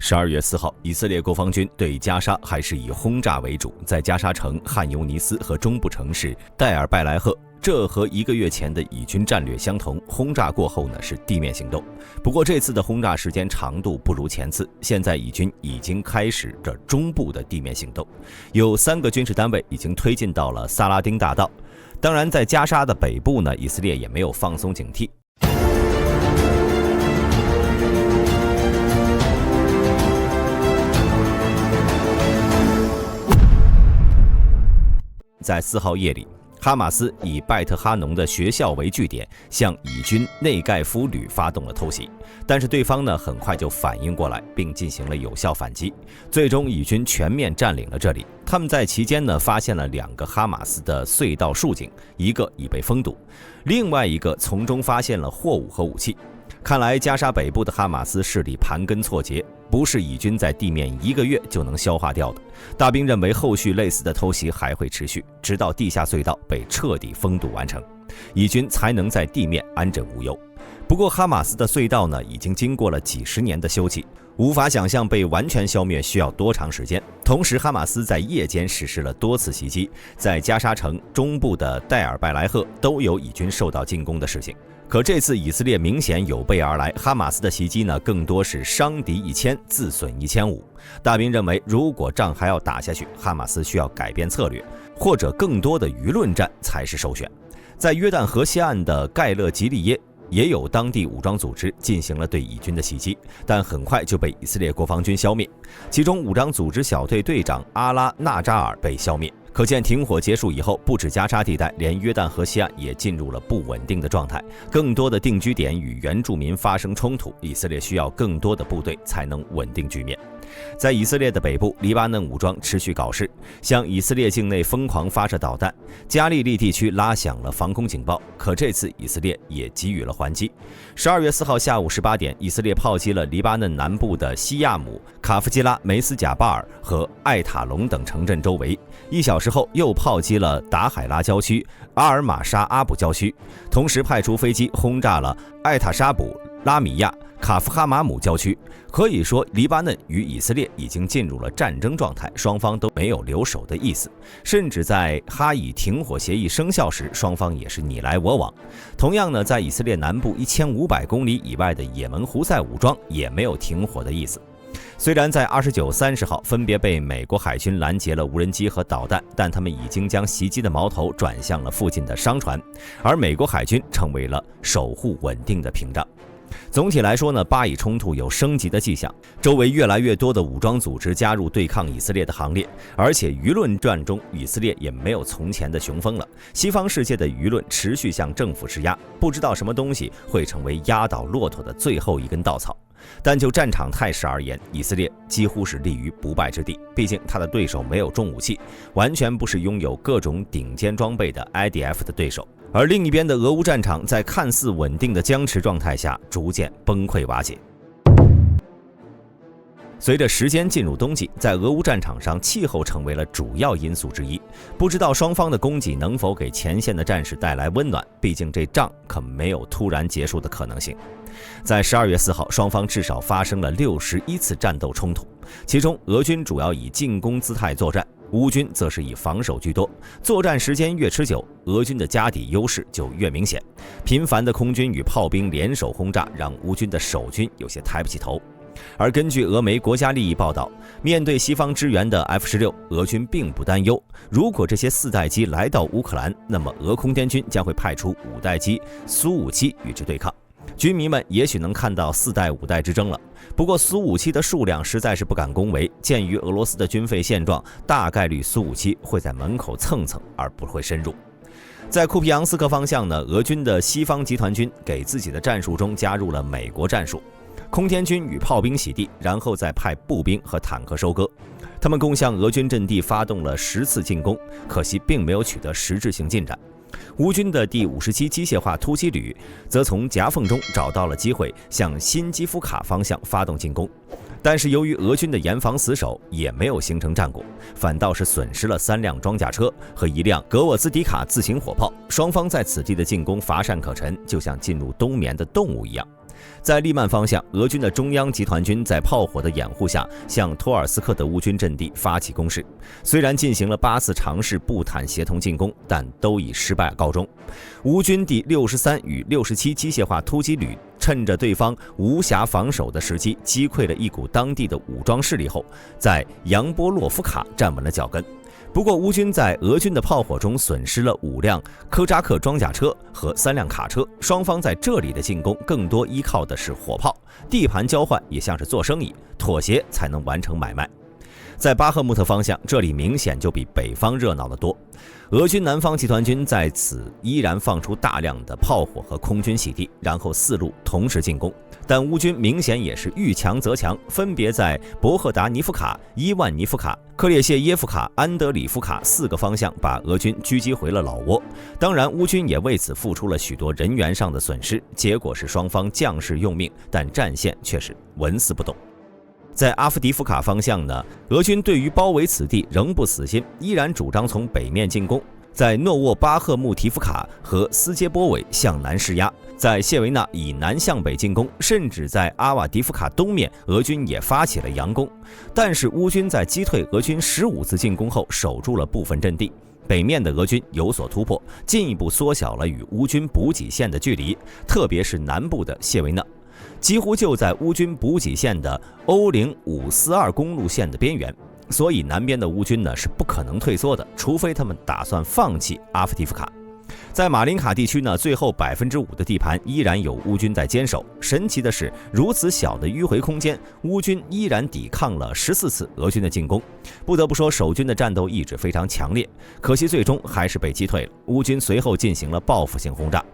12月4号，以色列国防军对加沙还是以轰炸为主，在加沙城、汉尤尼斯和中部城市戴尔拜莱赫，这和1个月前的以军战略相同。轰炸过后呢，是地面行动。不过这次的轰炸时间长度不如前次，现在以军已经开始着中部的地面行动，有3个军事单位已经推进到了萨拉丁大道。当然，在加沙的北部呢，以色列也没有放松警惕。在4号夜里，哈马斯以拜特哈农的学校为据点，向以军内盖夫旅发动了偷袭，但是对方呢很快就反应过来，并进行了有效反击，最终以军全面占领了这里。他们在期间呢发现了2个哈马斯的隧道竖井，一个已被封堵，另外一个从中发现了货物和武器。看来加沙北部的哈马斯势力盘根错节，不是以军在地面1个月就能消化掉的。大兵认为后续类似的偷袭还会持续，直到地下隧道被彻底封堵完成，以军才能在地面安枕无忧。不过哈马斯的隧道呢，已经经过了几十年的修葺，无法想象被完全消灭需要多长时间。同时哈马斯在夜间实施了多次袭击，在加沙城中部的戴尔拜莱赫都有以军受到进攻的事情。可这次以色列明显有备而来，哈马斯的袭击呢，更多是伤敌1000，自损1500。大兵认为，如果仗还要打下去，哈马斯需要改变策略，或者更多的舆论战才是首选。在约旦河西岸的盖勒吉利耶，也有当地武装组织进行了对以军的袭击，但很快就被以色列国防军消灭。其中武装组织小队队长阿拉纳扎尔被消灭。可见停火结束以后，不止加沙地带，连约旦河西岸也进入了不稳定的状态，更多的定居点与原住民发生冲突，以色列需要更多的部队才能稳定局面。在以色列的北部，黎巴嫩武装持续搞事，向以色列境内疯狂发射导弹，加利利地区拉响了防空警报，可这次以色列也给予了还击。12月4号下午18点，以色列炮击了黎巴嫩南部的西亚姆、卡夫基拉、梅斯贾巴尔和艾塔隆等城镇周围，1小时后又炮击了达海拉郊区、阿尔马沙阿卜郊区，同时派出飞机轰炸了艾塔沙卜、拉米亚、卡夫哈马姆郊区。可以说，黎巴嫩与以色列已经进入了战争状态，双方都没有留守的意思，甚至在哈以停火协议生效时，双方也是你来我往。同样呢，在以色列南部1500公里以外的也门胡塞武装也没有停火的意思。虽然在29、30号分别被美国海军拦截了无人机和导弹，但他们已经将袭击的矛头转向了附近的商船，而美国海军成为了守护稳定的屏障。总体来说呢，巴以冲突有升级的迹象，周围越来越多的武装组织加入对抗以色列的行列，而且舆论战中，以色列也没有从前的雄风了。西方世界的舆论持续向政府施压，不知道什么东西会成为压倒骆驼的最后一根稻草。但就战场态势而言，以色列几乎是立于不败之地，毕竟他的对手没有重武器，完全不是拥有各种顶尖装备的 IDF 的对手。而另一边的俄乌战场在看似稳定的僵持状态下逐渐崩溃瓦解。随着时间进入冬季，在俄乌战场上，气候成为了主要因素之一。不知道双方的供给能否给前线的战士带来温暖，毕竟这仗可没有突然结束的可能性。在12月4号，双方至少发生了61次战斗冲突，其中俄军主要以进攻姿态作战，乌军则是以防守居多。作战时间越持久，俄军的家底优势就越明显。频繁的空军与炮兵联手轰炸，让乌军的守军有些抬不起头。而根据俄媒国家利益报道，面对西方支援的 F-16，俄军并不担忧。如果这些4代机来到乌克兰，那么俄空天军将会派出5代机苏57与之对抗。军迷们也许能看到4代5代之争了。不过苏57的数量实在是不敢恭维，鉴于俄罗斯的军费现状，大概率苏57会在门口蹭蹭，而不会深入。在库皮扬斯克方向呢，俄军的西方集团军给自己的战术中加入了美国战术，空天军与炮兵洗地，然后再派步兵和坦克收割。他们共向俄军阵地发动了10次进攻，可惜并没有取得实质性进展。乌军的第57机械化突击旅则从夹缝中找到了机会，向新基夫卡方向发动进攻，但是由于俄军的严防死守，也没有形成战果，反倒是损失了3辆装甲车和1辆格沃兹迪卡自行火炮。双方在此地的进攻乏善可陈，就像进入冬眠的动物一样。在利曼方向，俄军的中央集团军在炮火的掩护下，向托尔斯克的乌军阵地发起攻势。虽然进行了8次尝试步坦协同进攻，但都以失败告终。乌军第63与67机械化突击旅趁着对方无暇防守的时机，击溃了一股当地的武装势力后，在扬波洛夫卡站稳了脚跟。不过，乌军在俄军的炮火中损失了5辆科扎克装甲车和3辆卡车，双方在这里的进攻更多依靠的是火炮，地盘交换也像是做生意，妥协才能完成买卖。在巴赫穆特方向，这里明显就比北方热闹得多。俄军南方集团军在此依然放出大量的炮火和空军洗地，然后4路同时进攻。但乌军明显也是遇强则强，分别在博赫达尼夫卡、伊万尼夫卡、克列谢耶夫卡、安德里夫卡4个方向把俄军狙击回了老窝。当然，乌军也为此付出了许多人员上的损失，结果是双方将士用命，但战线却是纹丝不动。在阿夫迪夫卡方向呢，俄军对于包围此地仍不死心，依然主张从北面进攻。在诺沃巴赫穆提夫卡和斯杰波韦向南施压，在谢维纳以南向北进攻，甚至在阿瓦迪夫卡东面，俄军也发起了佯攻。但是乌军在击退俄军15次进攻后，守住了部分阵地。北面的俄军有所突破，进一步缩小了与乌军补给线的距离，特别是南部的谢维纳。几乎就在乌军补给线的欧零542公路线的边缘，所以南边的乌军呢是不可能退缩的，除非他们打算放弃阿夫迪夫卡。在马林卡地区呢，最后5%的地盘依然有乌军在坚守。神奇的是，如此小的迂回空间，乌军依然抵抗了14次俄军的进攻。不得不说，守军的战斗意志非常强烈，可惜最终还是被击退了。乌军随后进行了报复性轰炸，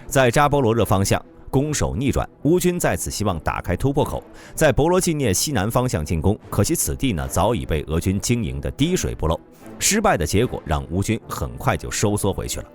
在扎波罗热方向攻守逆转，乌军在此希望打开突破口，在博罗季涅西南方向进攻，可惜此地呢早已被俄军经营的滴水不漏，失败的结果让乌军很快就收缩回去了。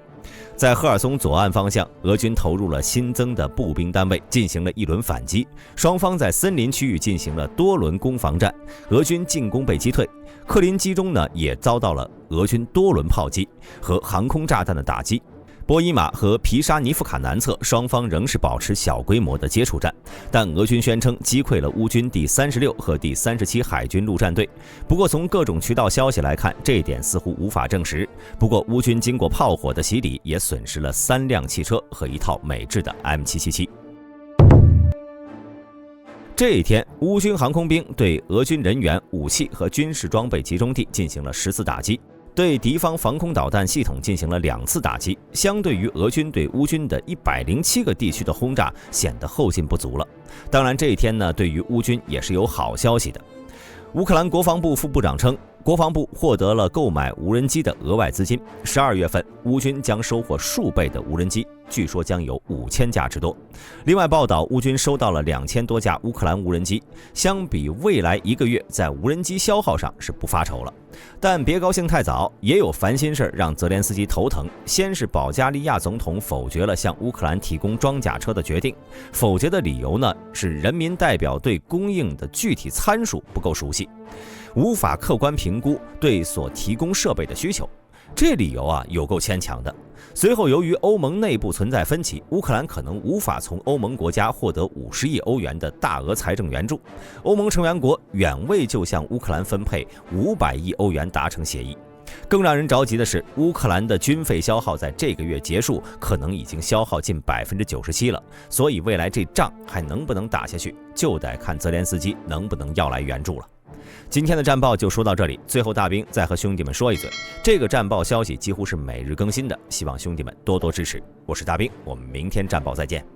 在赫尔松左岸方向，俄军投入了新增的步兵单位，进行了一轮反击，双方在森林区域进行了多轮攻防战，俄军进攻被击退。克林基中呢也遭到了俄军多轮炮击和航空炸弹的打击。波伊马和皮沙尼夫卡南侧，双方仍是保持小规模的接触战，但俄军宣称击溃了乌军第36和第37海军陆战队。不过从各种渠道消息来看，这一点似乎无法证实。不过乌军经过炮火的洗礼，也损失了3辆汽车和一套美制的 M777。这一天，乌军航空兵对俄军人员、武器和军事装备集中地进行了10次打击，对敌方防空导弹系统进行了2次打击，相对于俄军对乌军的107个地区的轰炸，显得后劲不足了。当然，这一天呢，对于乌军也是有好消息的。乌克兰国防部副部长称，国防部获得了购买无人机的额外资金，12月份乌军将收获数倍的无人机，据说将有5000架之多。另外报道，乌军收到了2000多架乌克兰无人机，相比未来1个月在无人机消耗上是不发愁了。但别高兴太早，也有烦心事让泽连斯基头疼。先是保加利亚总统否决了向乌克兰提供装甲车的决定，否决的理由呢是人民代表对供应的具体参数不够熟悉，无法客观评估对所提供设备的需求。这理由啊有够牵强的。随后，由于欧盟内部存在分歧，乌克兰可能无法从欧盟国家获得50亿欧元的大额财政援助。欧盟成员国远未就向乌克兰分配500亿欧元达成协议。更让人着急的是，乌克兰的军费消耗在这个月结束，可能已经消耗近97%了。所以未来这仗还能不能打下去，就得看泽连斯基能不能要来援助了。今天的战报就说到这里，最后大兵再和兄弟们说一嘴，这个战报消息几乎是每日更新的，希望兄弟们多多支持。我是大兵，我们明天战报再见。